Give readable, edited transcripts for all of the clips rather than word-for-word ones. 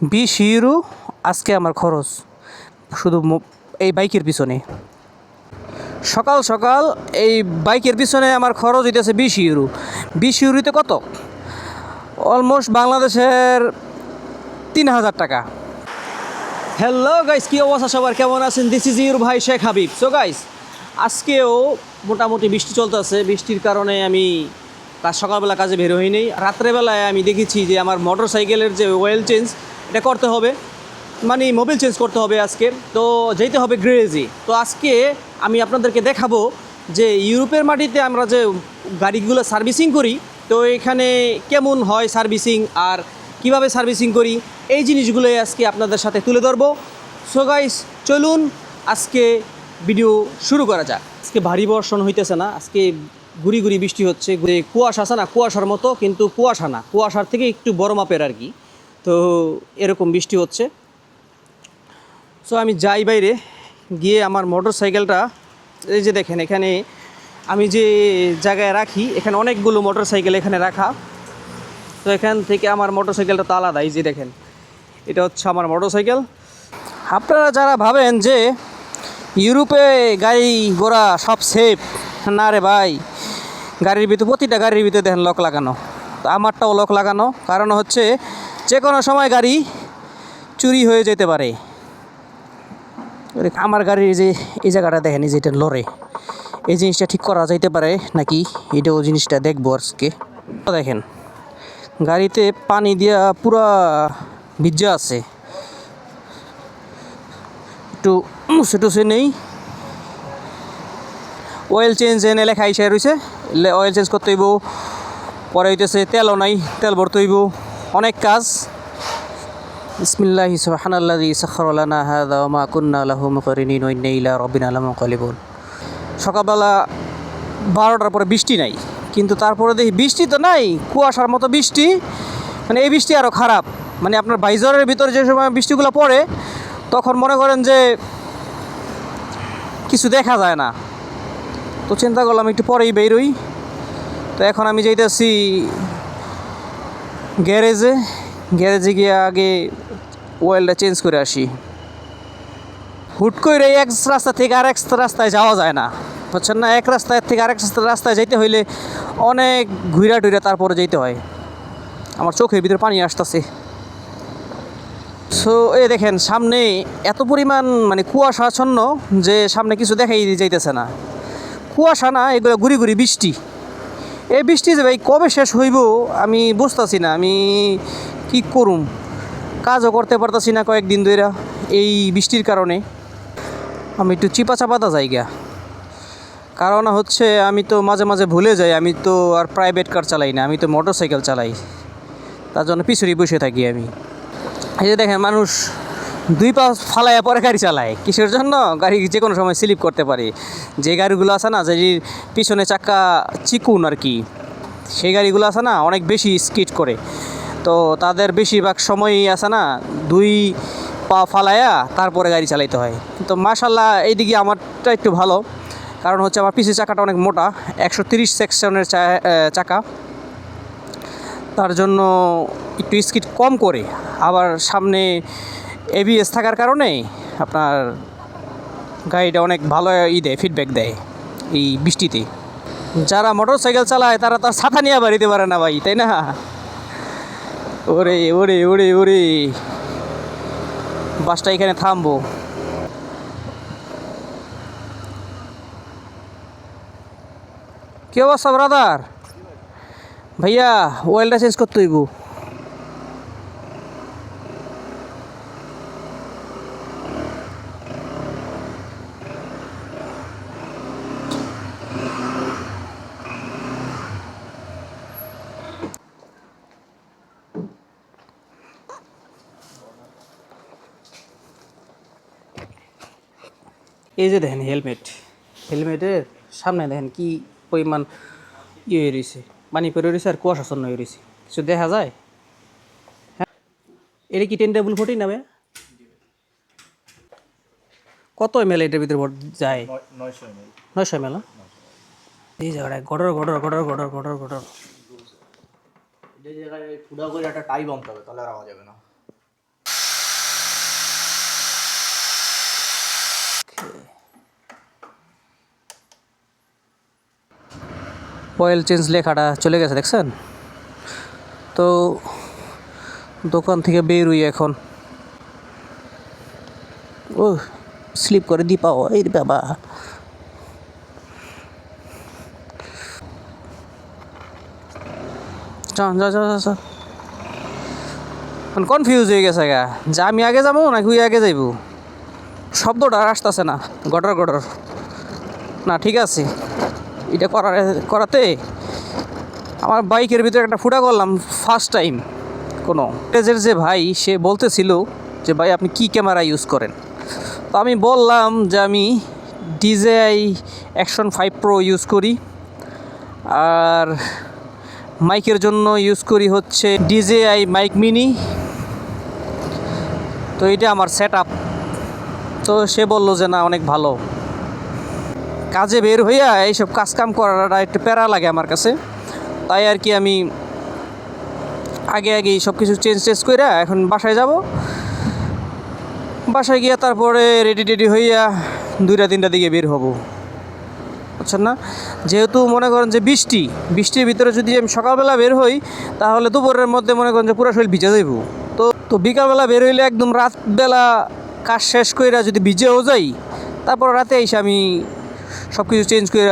20 euro আজকে আমার খরচ শুধু এই বাইকের পিছনে। সকাল সকাল এই বাইকের পিছনে আমার খরচ হইতেছে 20 ইউরো। 20 ইউরোতে কত? অলমোস্ট বাংলাদেশের 3000 টাকা। হ্যালো গাইস, কী অবস্থা সবার, কেমন আছেন? দিস ইজ ইউর ভাই শেখ হাবিব। সো গাইস, আজকেও মোটামুটি বৃষ্টি চলতেছে। বৃষ্টির কারণে আমি সকালবেলা কাজে বের হইনি। রাত্রেবেলায় আমি দেখেছি যে আমার মোটর সাইকেলের যে অয়েল চেঞ্জ এটা করতে হবে, মানে মোবিল চেঞ্জ করতে হবে আজকে। তো যেতে হবে গ্যারেজে। তো আজকে আমি আপনাদেরকে দেখাবো যে ইউরোপের মাটিতে আমরা যে গাড়িগুলো সার্ভিসিং করি, তো এখানে কেমন হয় সার্ভিসিং আর কিভাবে সার্ভিসিং করি, এই জিনিসগুলোই আজকে আপনাদের সাথে তুলে ধরবো। সো গাইস, চলুন আজকে ভিডিও শুরু করা যাক। আজকে ভারী বর্ষণ হইতেছে না, আজকে গুড়ি গুড়ি বৃষ্টি হচ্ছে। কুয়াশা আছে না, কুয়াশার মতো, কিন্তু কুয়াশা না, কুয়াশার থেকে একটু বড় মাপের আর কি। তো এরকম বৃষ্টি হচ্ছে। সো আমি যাই বাইরে গিয়ে আমার মোটর সাইকেলটা, এই যে দেখেন এখানে আমি যে জায়গায় রাখি, এখানে অনেকগুলো মোটর সাইকেল এখানে রাখা। তো এখান থেকে আমার মোটর সাইকেলটা তো আলাদা। এই যে দেখেন, এটা হচ্ছে আমার মোটর সাইকেল। আপনারা যারা ভাবেন যে ইউরোপে গাড়ি ঘোড়া সব সেফ, না রে ভাই। গাড়ির ভিতরে, প্রতিটা গাড়ির ভিতরে দেখেন লক লাগানো। তো আমারটাও লক লাগানো, কারণ হচ্ছে যে কোনো সময় গাড়ি চুরি হয়ে যেতে পারে। আমার গাড়ির যে এই জায়গাটা দেখেন, এই যে এটা লড়ে, এই জিনিসটা ঠিক করা যাইতে পারে নাকি, এটাও জিনিসটা দেখবো আজকে। দেখেন গাড়িতে পানি দিয়া পুরা ভিজা আছে, একটু মুছে টুছে নেই। অয়েল চেঞ্জ এনে লেখা এসে রয়েছে, অয়েল চেঞ্জ করতে হইব। পরে হইতেছে তেলও নাই, তেল ভরতে হইব, অনেক কাজ। বিসমিল্লাহি সুবহানাল্লাযী সাখারা লানা হাযা ওয়া মা কুন্না লাহু মুকরিনিন ওয়া ইন্না ইলা রাব্বিনা লামুনকালিবুন। সকালবেলা 12টার পরে বৃষ্টি নাই, কিন্তু তারপরে দেখি বৃষ্টি তো নাই, কুয়াশার মতো বৃষ্টি। মানে এই বৃষ্টি আরও খারাপ, মানে আপনার ভাইজরের ভিতরে যে সময় বৃষ্টিগুলো পড়ে, তখন মনে করেন যে কিছু দেখা যায় না। তো চিন্তা করলাম একটু পরেই বেরোই। তো এখন আমি যাইতেছি গ্যারেজে। গ্যারেজে গিয়ে আগে অয়েলটা চেঞ্জ করে আসি। হুট করে এক রাস্তা থেকে আরেক রাস্তায় যাওয়া যায় না, বুঝছেন না? এক রাস্তায় থেকে আরেক রাস্তায় যাইতে হইলে অনেক ঘুরা টুইরা তারপরে যেতে হয়। আমার চোখের ভিতরে পানি আসতেছে। সো এই দেখেন সামনে এত পরিমাণ মানে কুয়াশাচ্ছন্ন যে সামনে কিছু দেখাই যাইতেছে না। কুয়াশা না, এগুলো ঘুরি ঘুরি বৃষ্টি। এই বৃষ্টি যে ভাই কবে শেষ হইব আমি বুঝতেছি না। আমি কি করুম, কাজও করতে পারতাছি না কয়েকদিন ধরে এই বৃষ্টির কারণে। আমি একটু চিপা চাপাতা জায়গা, কারণ হচ্ছে আমি তো মাঝে মাঝে ভুলে যাই আমি তো আর প্রাইভেট কার চালাই না, আমি তো মোটর সাইকেল চালাই। তার জন্য পিছনে বসে থাকি আমি। এই যে দেখেন মানুষ 2 পা ফালাইয়া পরে গাড়ি চালায়, কিসের জন্য? গাড়ি যে কোনো সময় স্লিপ করতে পারে। যে গাড়িগুলো আছে না, যে পিছনে চাকা চিকুন আর কি, সেই গাড়িগুলো আছে না অনেক বেশি স্কিড করে। তো তাদের বেশিরভাগ সময়ই আছে না 2 পা ফালাইয়া তারপরে গাড়ি চালাইতে হয়। তো মাশাল্লাহ এইদিকে আমারটা একটু ভালো, কারণ হচ্ছে আমার পিছের চাকাটা অনেক মোটা, 130 সেকশনের চাকা। তার জন্য একটু স্কিড কম করে, আবার সামনে এবিএস থাকার কারণে আপনার গাড়িটা অনেক ভালো দেয়, ফিডব্যাক দেয় এই বৃষ্টিতে। যারা মোটর সাইকেল চালায় তারা তো ছাতা নিয়ে বাড়িতে পারে না ভাই, তাই না? ওরে ওরে ওরে ওরে, বাসটা এখানে থামবো। কি অবস্থা ব্রাদার? ভাইয়া অয়েলটা চেঞ্জ করতে হইব। এই যে দেখেন হেলমেটের সামনে দেখেন কি পরিমাণ হয়ে রয়েছে, পানি পড়ে রয়েছে আর কুয়াশাচ্ছন্ন হয়ে রয়েছে, কিছু দেখা যায়? হ্যাঁ, এটা কি 10W40 নামে? কত ml এটার ভিতরে যায়? 900 ml। এই জায়গাটায় গড়র গড়র গড়র গড়র গড়র গড়র যে জায়গায় ফুডা করে একটা টাই বাঁধতে হবে, তাহলে আর আওয়াজ যাবে না। অয়েল চেঞ্জ লেখাটা চলে গেছে দেখছেন। তো দোকান থেকে বের হই এখন। ও স্লিপ করে দি পাও এই বাবা। যা যা যা কনফিউজ হয়ে গেছে গা যে আমি আগে যাবো নাকি ওই আগে যাইব। শব্দটা আসতেছে না, গটর গটর না। ঠিক আছে, এটা করাতে আমার বাইকের ভিতরে একটা ফুটা করলাম ফার্স্ট টাইম। কোনো পেজের যে ভাই সে বলতেছিল যে ভাই আপনি কি ক্যামেরা ইউজ করেন। তো আমি বললাম যে আমি DJI Action 5 Pro ইউজ করি, আর মাইকের জন্য ইউজ করি হচ্ছে DJI মাইক মিনি। তো এটা আমার সেট আপ। তো সে বলল যে না অনেক ভালো। কাজে বের হইয়া এইসব কাজকাম করাটা একটু প্যারা লাগে আমার কাছে, তাই আর কি আমি আগে সব কিছু চেঞ্জ করে এখন বাসায় যাব। বাসায় গিয়া তারপরে রেডি হইয়া 2টা-3টার দিকে বের হব, বুঝছেন না। যেহেতু মনে করেন যে বৃষ্টির ভিতরে যদি আমি সকালবেলা বের হই তাহলে দুপুরের মধ্যে মনে করেন যে পুরো শরীর ভিজে যাইব। তো বিকালবেলা বের হইলে একদম রাতবেলা কাজ শেষ করে যদি ভিজেও যাই, তারপর রাতে এসে আমি সব কিছু চেঞ্জ করে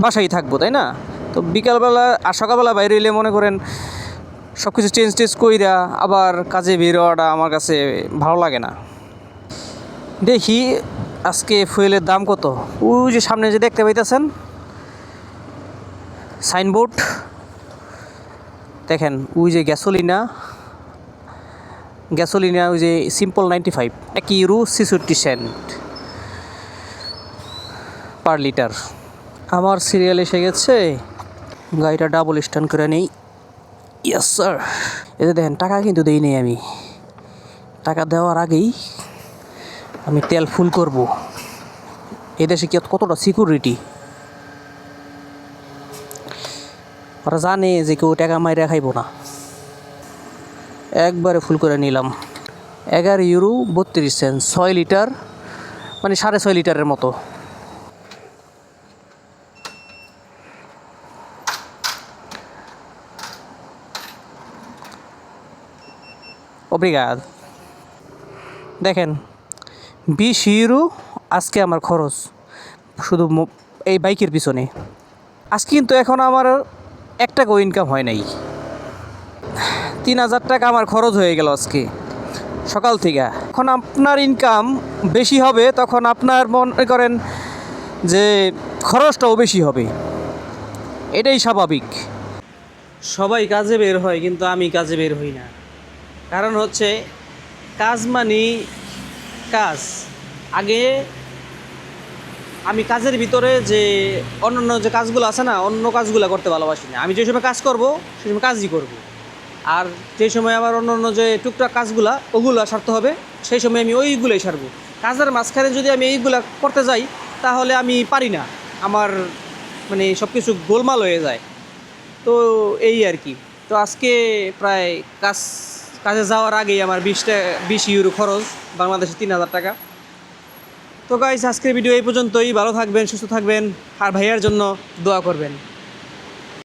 বাসায় থাকবো, তাই না। তো বিকালবেলা আর সকালবেলা বাইরে হইলে মনে করেন সব কিছু চেঞ্জ কইরা আবার কাজে বের হওয়াটা আমার কাছে ভালো লাগে না। দেখি আজকে ফুয়েলের দাম কত। ওই যে সামনে যে দেখতে পাইতেছেন সাইনবোর্ড, দেখেন ওই যে গ্যাসোলিনা ওই যে সিম্পল 95 €1.66 পার লিটার। আমার সিরিয়াল এসে গেছে, গাড়িটা ডাবল স্ট্যান্ড করে নেই। Yes sir. এই যে দেখেন টাকা কিন্তু দেই নেই আমি, টাকা দেওয়ার আগেই আমি তেল ফুল করব। এদেশে কি কতটা সিকিউরিটি, ওরা জানে যে কেউ টাকা মাইরা খাইব না। একবারে ফুল করে নিলাম। €11.32, 6 লিটার, মানে 6.5 লিটারের মতো। ওব্রিগাদ। দেখেন €20 আজকে আমার খরচ শুধু এই বাইকের পিছনে। আজকে কিন্তু এখন আমার 1 টাকাও ইনকাম হয় নাই। 3000 টাকা আমার খরচ হয়ে গেল আজকে সকাল থেকে। এখন আপনার ইনকাম বেশি হবে তখন আপনার মনে করেন যে খরচটাও বেশি হবে, এটাই স্বাভাবিক। সবাই কাজে বের হয় কিন্তু আমি কাজে বের হই না। কারণ হচ্ছে কাজ মানে কাজ। আগে আমি কাজের ভিতরে যে অন্যান্য যে কাজগুলো আছে না, অন্য কাজগুলো করতে ভালোবাসি না। আমি যে সময় কাজ করব সেই সময় কাজই করব, আর যে সময় আবার অন্যান্য যে টুকটাক কাজগুলো ওগুলো সারতে হবে সেই সময় আমি ওইগুলোই সারবো। কাজের মাঝখানে যদি আমি এইগুলো করতে যাই তাহলে আমি পারি না, আমার মানে সব কিছু গোলমাল হয়ে যায়। তো এই আর কি। তো আজকে প্রায় কাজে যাওয়ার আগেই আমার €20 খরচ, বাংলাদেশে 3000 টাকা। তো গাইস আজকের ভিডিও এই পর্যন্তই। ভালো থাকবেন, সুস্থ থাকবেন, আর ভাইয়ার জন্য দোয়া করবেন।